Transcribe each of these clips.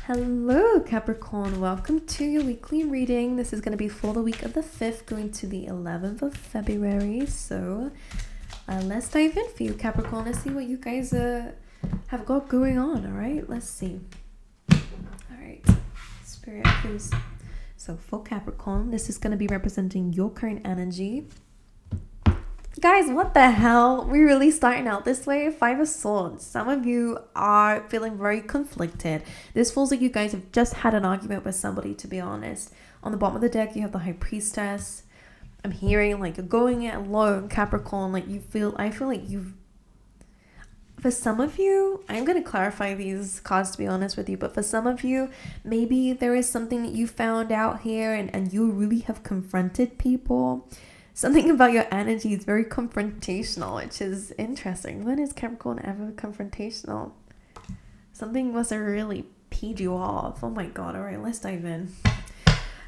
Hello Capricorn, welcome to your weekly reading. This is going to be for the week of the 5th going to the 11th of February. So let's dive in for you Capricorn. Let's see what you guys have got going on. All right, let's see. All right, Spirit please. So for Capricorn, this is going to be representing your current energy. Guys, what the hell? We're really starting out this way. 5 of Swords. Some of you are feeling very conflicted. This feels like you guys have just had an argument with somebody, to be honest. On the bottom of the deck, you have the High Priestess. I'm hearing like you're going it alone, Capricorn. Like I feel like you've... For some of you, I'm going to clarify these cards to be honest with you, but for some of you, maybe there is something that you found out here and you really have confronted people. Something about your energy is very confrontational, which is interesting. When is Capricorn ever confrontational? Something must have really peed you off. Oh my god, alright, let's dive in.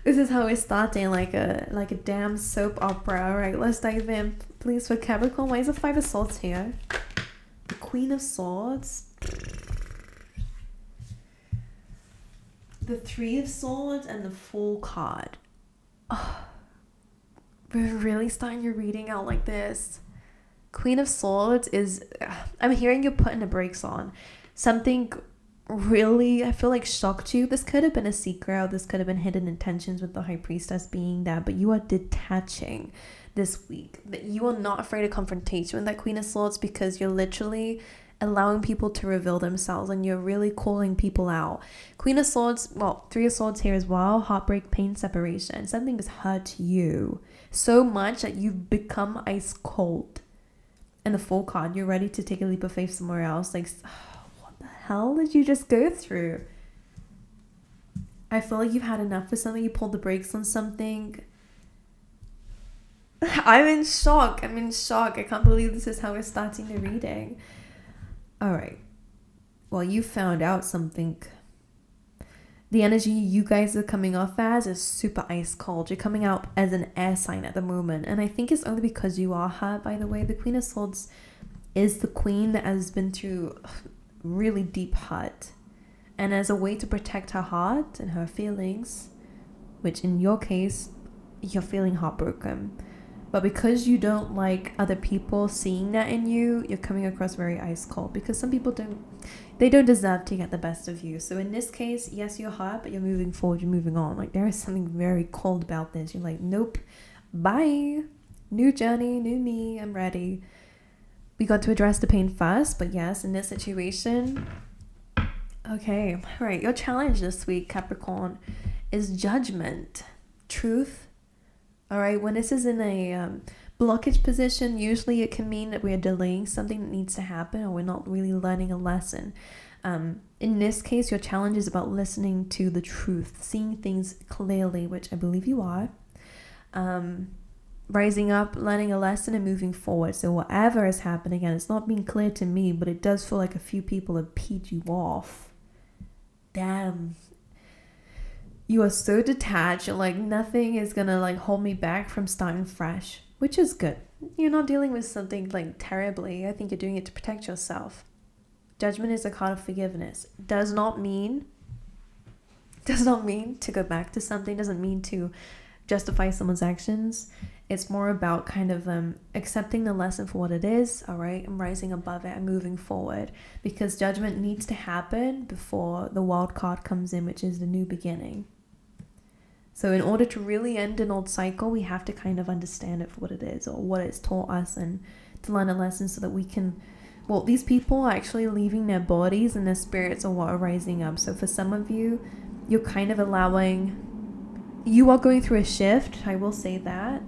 This is how we're starting, like a damn soap opera. Alright, let's dive in. Please, for Capricorn, why is the 5 of Swords here? The Queen of Swords. The 3 of Swords and the Fool card. Oh. We're really starting your reading out like this. Queen of Swords is... I'm hearing you're putting the brakes on. Something really, I feel like, shocked you. This could have been a secret. Or this could have been hidden intentions with the High Priestess being that. But you are detaching this week. That you are not afraid of confrontation with that Queen of Swords because you're literally allowing people to reveal themselves and you're really calling people out. Queen of Swords, well, 3 of Swords here as well. Heartbreak, pain, separation. Something has hurt you so much that you've become ice cold. And the Fool card, you're ready to take a leap of faith somewhere else. Like, what the hell did you just go through? I feel like you've had enough of something. You pulled the brakes on something. I'm in shock. I can't believe this is how we're starting the reading. All right. Well, you found out something. The energy you guys are coming off as is super ice cold. You're coming out as an air sign at the moment. And I think it's only because you are hurt, by the way. The Queen of Swords is the queen that has been through really deep hurt. And as a way to protect her heart and her feelings, which in your case, you're feeling heartbroken. But because you don't like other people seeing that in you, you're coming across very ice cold. Because some people don't deserve to get the best of you. So in this case, yes, you're hurt, but you're moving forward, you're moving on. Like there is something very cold about this. You're like, nope, bye. New journey, new me, I'm ready. We got to address the pain first, but yes, in this situation, okay, all right. Your challenge this week, Capricorn, is judgment, truth. All right, when this is in a blockage position, usually it can mean that we are delaying something that needs to happen or we're not really learning a lesson. In this case, your challenge is about listening to the truth, seeing things clearly, which I believe you are. Rising up, learning a lesson and moving forward. So whatever is happening, and it's not being clear to me, but it does feel like a few people have peed you off. Damn. You are so detached. You're like, nothing is gonna like hold me back from starting fresh, which is good. You're not dealing with something like terribly. I think you're doing it to protect yourself. Judgment is a card of forgiveness. Does not mean to go back to something. Doesn't mean to justify someone's actions. It's more about kind of accepting the lesson for what it is. All right, I'm rising above it. I'm moving forward because judgment needs to happen before the wild card comes in, which is the new beginning. So in order to really end an old cycle, we have to kind of understand it for what it is or what it's taught us and to learn a lesson so that we can, well, these people are actually leaving their bodies and their spirits are what are rising up. So for some of you, you're kind of you are going through a shift, I will say that,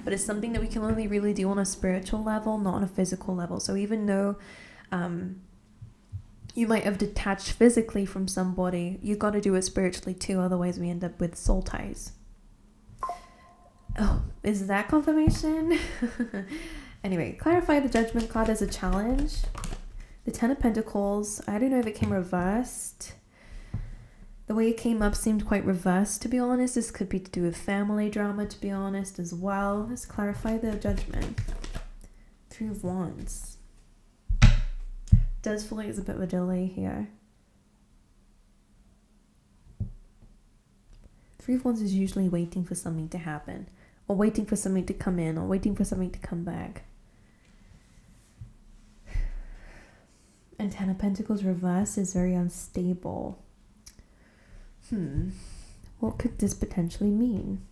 but it's something that we can only really do on a spiritual level, not on a physical level. So even though you might have detached physically from somebody, you got to do it spiritually too, otherwise we end up with soul ties. Oh, is that confirmation? Anyway, clarify the judgment card as a challenge. The 10 of Pentacles, I don't know if it came reversed. The way it came up seemed quite reversed, to be honest. This could be to do with family drama, to be honest, as well. Let's clarify the judgment. 3 of Wands. Does feel like there's a bit of a delay here. Three of Wands is usually waiting for something to happen, or waiting for something to come in, or waiting for something to come back. And Ten of Pentacles reverse is very unstable. What could this potentially mean?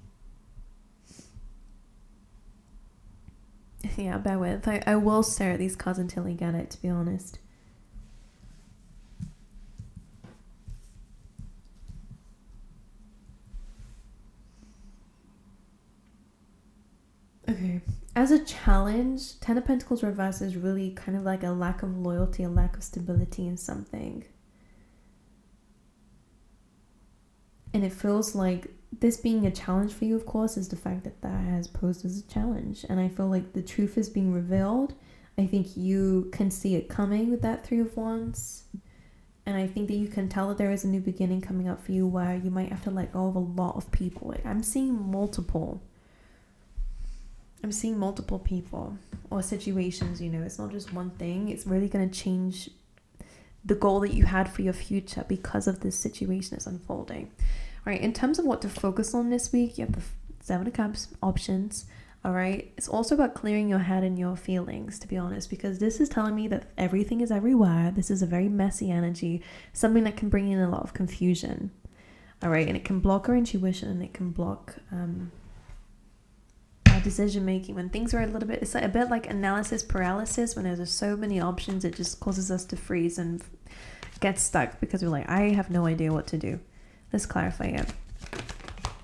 Yeah, bear with. I will stare at these cards until I get it, to be honest. Okay. As a challenge, Ten of Pentacles reverse is really kind of like a lack of loyalty, a lack of stability in something. And it feels like this being a challenge for you, of course, is the fact that that has posed as a challenge. And I feel like the truth is being revealed. I think you can see it coming with that Three of Wands. And I think that you can tell that there is a new beginning coming up for you where you might have to let go of a lot of people. Like, I'm seeing multiple people or situations, you know. It's not just one thing. It's really going to change the goal that you had for your future because of this situation that's unfolding. All right, in terms of what to focus on this week, you have the Seven of Cups options. All right, it's also about clearing your head and your feelings, to be honest, because this is telling me that everything is everywhere. This is a very messy energy, something that can bring in a lot of confusion. All right, and it can block our intuition, and it can block our decision making when things are a little bit, it's a bit like analysis paralysis. When there's so many options, it just causes us to freeze and get stuck because we're like, I have no idea what to do. Let's clarify it.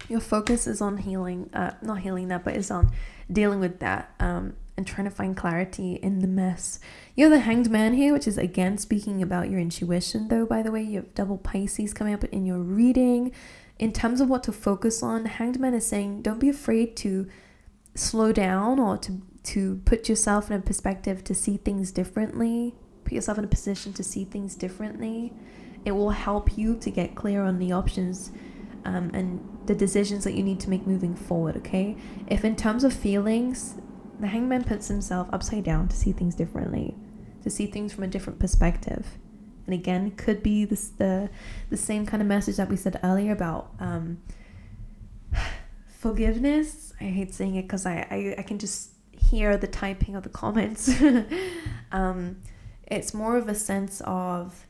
Your focus is on healing, not healing that, but is on dealing with that and trying to find clarity in the mess. You have the Hanged Man here, which is again speaking about your intuition, though, by the way. You have double Pisces coming up in your reading. In terms of what to focus on, Hanged Man is saying don't be afraid to slow down or to put yourself in a perspective to see things differently. Put yourself in a position to see things differently. It will help you to get clear on the options and the decisions that you need to make moving forward, okay? If in terms of feelings, the Hangman puts himself upside down to see things differently, to see things from a different perspective. And again, it could be the same kind of message that we said earlier about forgiveness. I hate saying it because I can just hear the typing of the comments. It's more of a sense of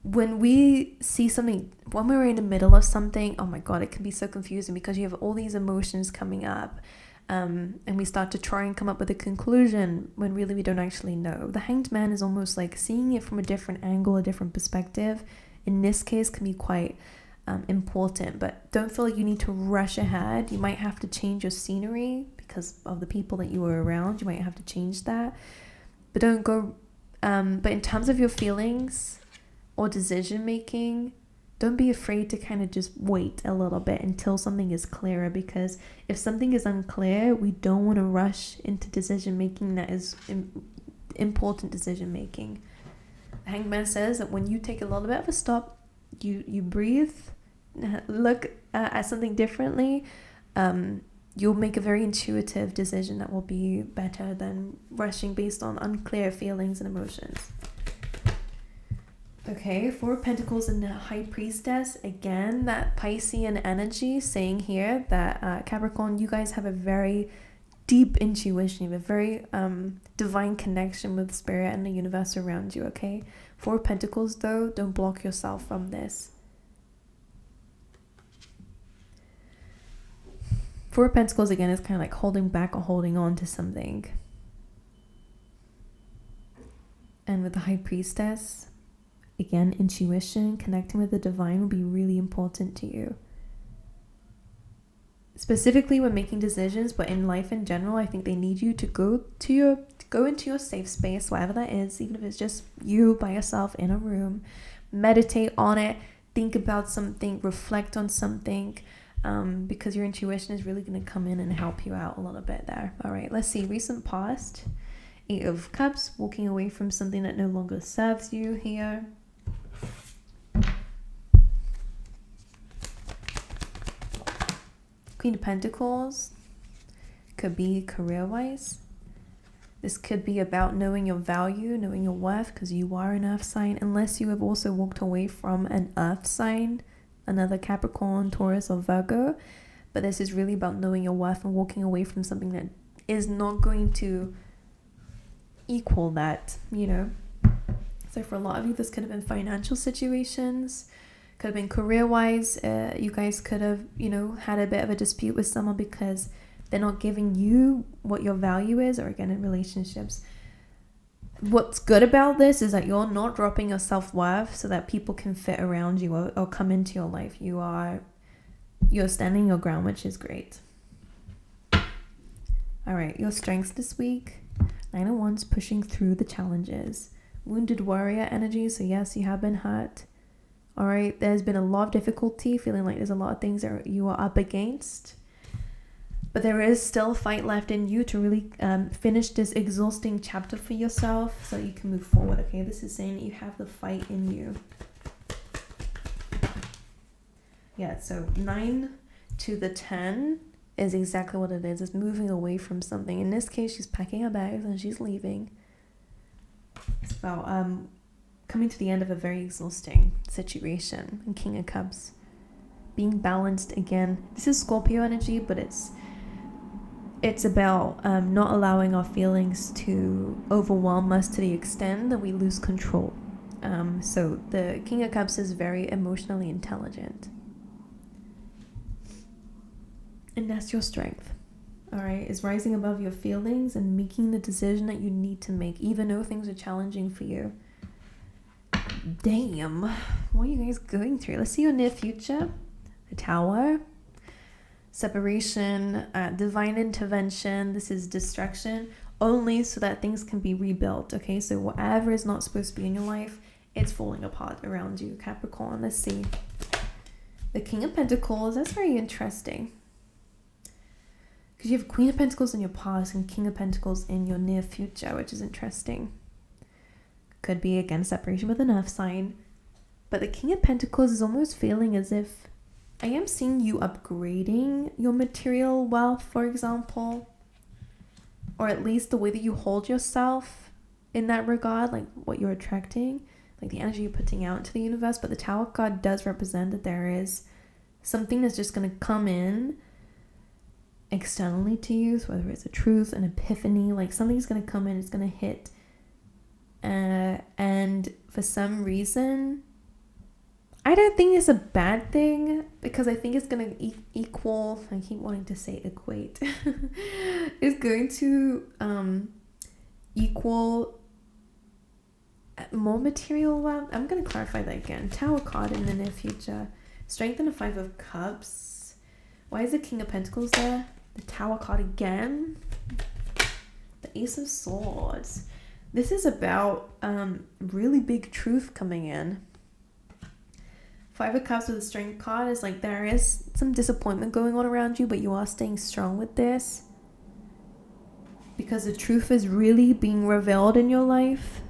when we see something, when we're in the middle of something, oh my God, it can be so confusing because you have all these emotions coming up and we start to try and come up with a conclusion when really we don't actually know. The Hanged Man is almost like seeing it from a different angle, a different perspective. In this case, can be quite important, but don't feel like you need to rush ahead. You might have to change your scenery because of the people that you were around. You might have to change that, but don't go but in terms of your feelings or decision making, don't be afraid to kind of just wait a little bit until something is clearer, because if something is unclear, we don't want to rush into decision making that is important decision making. The Hangman says that when you take a little bit of a stop, you breathe, look at something differently, you'll make a very intuitive decision that will be better than rushing based on unclear feelings and emotions. Okay, Four of Pentacles and the High Priestess. Again, that Piscean energy saying here that Capricorn, you guys have a very deep intuition. You have a very divine connection with spirit and the universe around you, okay? Four of Pentacles, though, don't block yourself from this. Four of Pentacles, again, is kind of like holding back or holding on to something. And with the High Priestess, again, intuition, connecting with the divine will be really important to you. Specifically when making decisions, but in life in general, I think they need you to go into your safe space, whatever that is, even if it's just you by yourself in a room. Meditate on it, think about something, reflect on something, because your intuition is really going to come in and help you out a little bit there. All right, let's see. Recent past. Eight of Cups, walking away from something that no longer serves you here. Queen of Pentacles, could be career-wise. This could be about knowing your value, knowing your worth, because you are an earth sign. Unless you have also walked away from an earth sign, another Capricorn, Taurus, or Virgo. But this is really about knowing your worth and walking away from something that is not going to equal that, you know. So for a lot of you, this could have been financial situations, could have been career-wise. You guys could have, you know, had a bit of a dispute with someone because they're not giving you what your value is, or again, in relationships. What's good about this is that you're not dropping your self-worth so that people can fit around you or come into your life. You're standing your ground, which is great. All right, your strengths this week. 9 of Wands, pushing through the challenges. Wounded warrior energy, so yes, you have been hurt. All right, there's been a lot of difficulty, feeling like there's a lot of things that you are up against. But there is still a fight left in you to really finish this exhausting chapter for yourself so that you can move forward, okay? This is saying that you have the fight in you. Yeah, so 9 to the 10 is exactly what it is. It's moving away from something. In this case, she's packing her bags and she's leaving. It's about coming to the end of a very exhausting situation. And King of Cups, being balanced again. This is Scorpio energy, but it's about not allowing our feelings to overwhelm us to the extent that we lose control. So the King of Cups is very emotionally intelligent. And that's your strength. All right, is rising above your feelings and making the decision that you need to make, even though things are challenging for you. Damn, what are you guys going through? Let's see your near future. The Tower. Separation, divine intervention. This is destruction, only so that things can be rebuilt. Okay, so whatever is not supposed to be in your life, it's falling apart around you, Capricorn. Let's see. The King of Pentacles, that's very interesting. Because you have Queen of Pentacles in your past and King of Pentacles in your near future, which is interesting. Could be, again, separation with an earth sign. But the King of Pentacles is almost feeling as if I am seeing you upgrading your material wealth, for example. Or at least the way that you hold yourself in that regard, like what you're attracting, like the energy you're putting out into the universe. But the Tower card does represent that there is something that's just going to come in externally to you, so whether it's a truth, an epiphany, like something's going to come in, it's going to hit, and for some reason, I don't think it's a bad thing, because I think it's going to equal, I keep wanting to say equate, it's going to equal more material wealth. I'm going to clarify that again. Tower card in the near future. Strength and the 5 of Cups. Why is the King of Pentacles there? The Tower card again. The Ace of Swords. This is about really big truth coming in. 5 of Cups with the Strength card is like there is some disappointment going on around you, but you are staying strong with this. Because the truth is really being revealed in your life.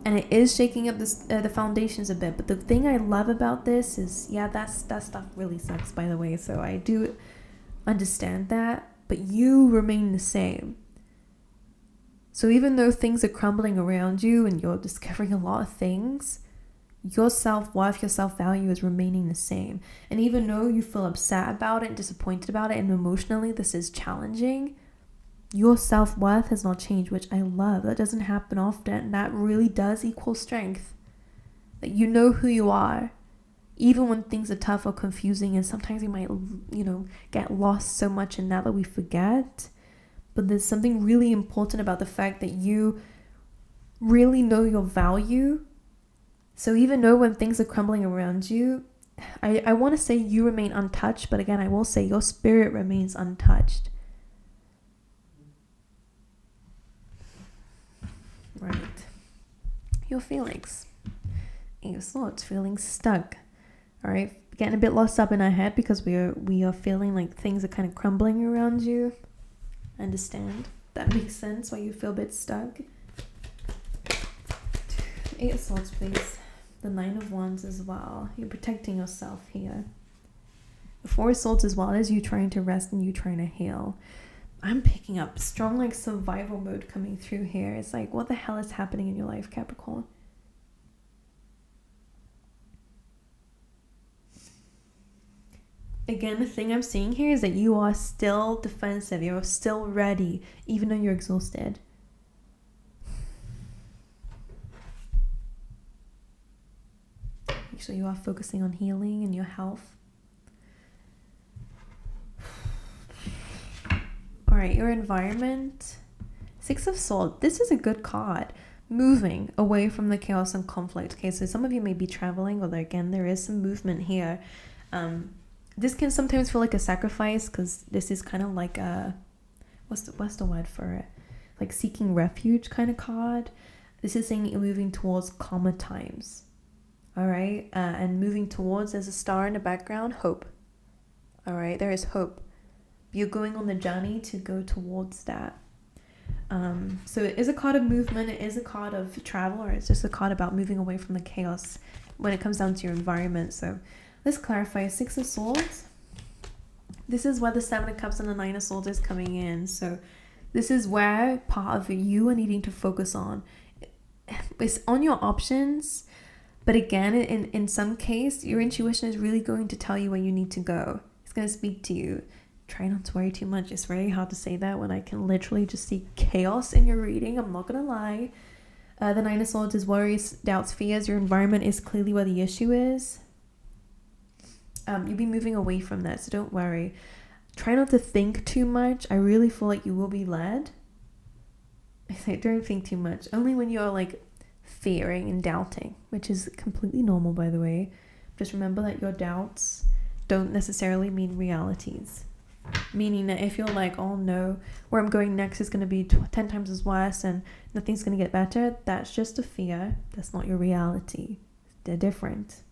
And it is shaking up the foundations a bit. But the thing I love about this is, yeah, that stuff really sucks, by the way. So I do understand that. But you remain the same. So even though things are crumbling around you and you're discovering a lot of things, your self-worth, your self-value is remaining the same. And even though you feel upset about it, disappointed about it, and emotionally this is challenging, your self-worth has not changed, which I love. That doesn't happen often. That really does equal strength. That you know who you are, even when things are tough or confusing, and sometimes we might, get lost so much in that we forget. But there's something really important about the fact that you really know your value. So even though when things are crumbling around you, I want to say you remain untouched, but again, I will say your spirit remains untouched. Right. Your feelings. Your thoughts, feeling stuck. All right. Getting a bit lost up in our head because we are feeling like things are kind of crumbling around you. Understand? That makes sense why you feel a bit stuck. 8 of Swords, please. The 9 of Wands as well. You're protecting yourself here. The 4 of Swords as well is you trying to rest and you trying to heal. I'm picking up strong survival mode coming through here. It's like, what the hell is happening in your life, Capricorn? Again, the thing I'm seeing here is that you are still defensive. You're still ready, even though you're exhausted. Make sure you are focusing on healing and your health. All right, your environment. Six of Swords. This is a good card. Moving away from the chaos and conflict. Okay, so some of you may be traveling, although again, there is some movement here. This can sometimes feel like a sacrifice because this is kind of like a, what's the word for it? Like seeking refuge kind of card. This is saying that you're moving towards calmer times. All right, and moving towards, there's a star in the background, hope. All right, there is hope. You're going on the journey to go towards that. So it is a card of movement, it is a card of travel, or it's just a card about moving away from the chaos when it comes down to your environment. So let's clarify. Six of Swords. This is where the Seven of Cups and the Nine of Swords is coming in. So this is where part of you are needing to focus on. It's on your options. But again, in some case, your intuition is really going to tell you where you need to go. It's going to speak to you. Try not to worry too much. It's very hard to say that when I can literally just see chaos in your reading. I'm not going to lie. The Nine of Swords is worries, doubts, fears. Your environment is clearly where the issue is. You'll be moving away from that, so don't worry. Try not to think too much. I really feel like you will be led. I say don't think too much. Only when you're like fearing and doubting, which is completely normal, by the way. Just remember that your doubts don't necessarily mean realities. Meaning that if you're like, oh no, where I'm going next is going to be 10 times as worse and nothing's going to get better, that's just a fear. That's not your reality. They're different.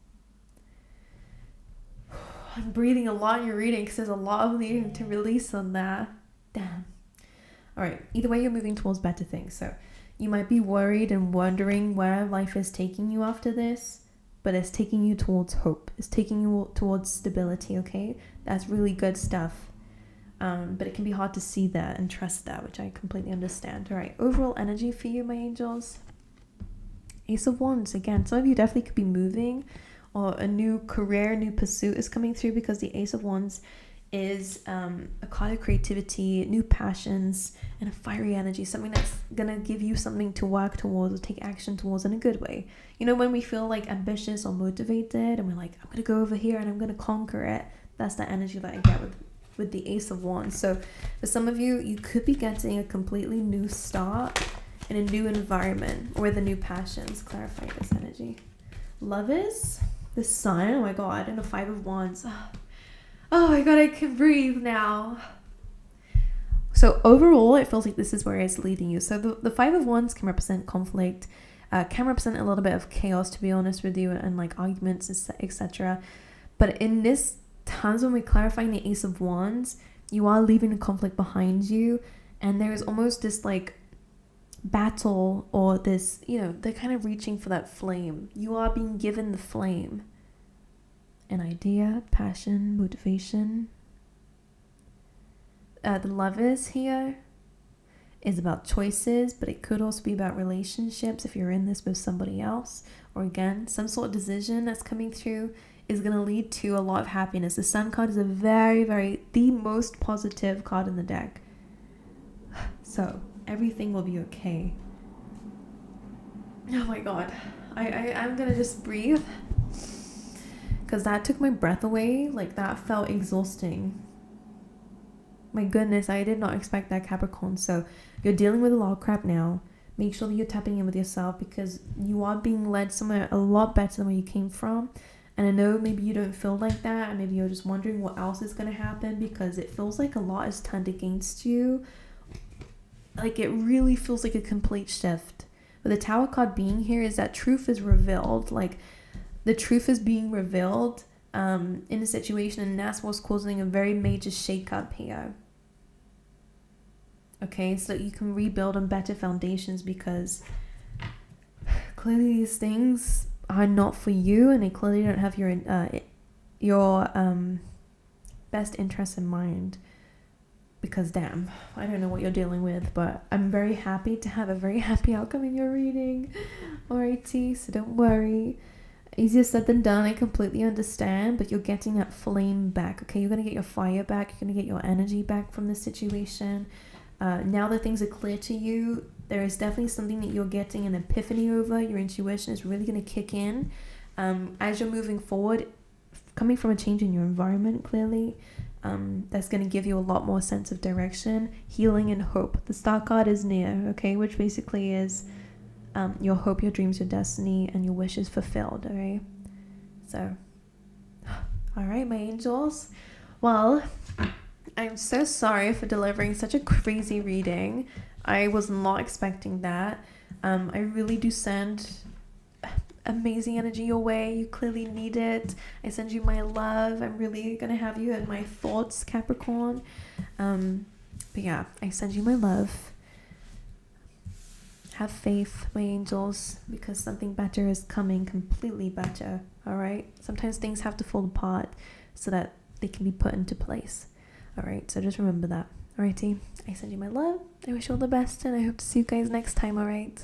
I'm breathing a lot in your reading because there's a lot of needing to release on that. Damn. All right. Either way, you're moving towards better things. So you might be worried and wondering where life is taking you after this, but it's taking you towards hope. It's taking you towards stability, okay? That's really good stuff. But it can be hard to see that and trust that, which I completely understand. All right, overall energy for you, my angels. Ace of Wands, again, some of you definitely could be moving, or a new career, new pursuit is coming through, because the Ace of Wands is a card of creativity, new passions, and a fiery energy, something that's gonna give you something to work towards or take action towards in a good way. You know, when we feel like ambitious or motivated and we're like, I'm gonna go over here and I'm gonna conquer it, that's the energy that I get with the Ace of Wands. So for some of you, you could be getting a completely new start in a new environment or with a new passions. Clarify this energy. Lovers, the Sun, oh my god, and a Five of Wands. Oh my god, I can breathe now. So overall, it feels like this is where it's leading you. So the Five of Wands can represent conflict, can represent a little bit of chaos, to be honest with you, and like arguments, etc. But in this times when we're clarifying the Ace of Wands, you are leaving the conflict behind you, and there is almost this like battle, or this, you know, they're kind of reaching for that flame. You are being given the flame. An idea, passion, motivation. The Lovers here is about choices, but it could also be about relationships if you're in this with somebody else, or again, some sort of decision that's coming through is going to lead to a lot of happiness. The Sun card is a the most positive card in the deck. So everything will be okay. Oh my god. I'm going to just breathe, because that took my breath away. Like, that felt exhausting. My goodness, I did not expect that, Capricorn. So you're dealing with a lot of crap now. Make sure that you're tapping in with yourself, because you are being led somewhere a lot better than where you came from. And I know maybe you don't feel like that, and maybe you're just wondering what else is going to happen, because it feels like a lot is turned against you. Like, it really feels like a complete shift. But the Tower card being here is that truth is revealed. Like, the truth is being revealed in a situation, and that's what's causing a very major shake-up here. Okay, so that you can rebuild on better foundations, because clearly these things are not for you, and they clearly don't have your best interests in mind. Because damn, I don't know what you're dealing with, but I'm very happy to have a very happy outcome in your reading. Alrighty, so don't worry. Easier said than done, I completely understand, but you're getting that flame back, okay? You're going to get your fire back, you're going to get your energy back from the situation. Now that things are clear to you, there is definitely something that you're getting an epiphany over. Your intuition is really going to kick in as you're moving forward, coming from a change in your environment, clearly. That's going to give you a lot more sense of direction, healing, and hope. The star card is near, okay, which basically is your hope, your dreams, your destiny, and your wishes fulfilled. All right, so all right, my angels, well, I'm so sorry for delivering such a crazy reading. I was not expecting that. I really do send amazing energy your way. You clearly need it. I send you my love. I'm really gonna have you in my thoughts, Capricorn. But yeah, I send you my love. Have faith, my angels, because something better is coming, completely better. All right, sometimes things have to fall apart so that they can be put into place. All right, so just remember that. Alrighty, I send you my love. I wish you all the best, and I hope to see you guys next time. All right.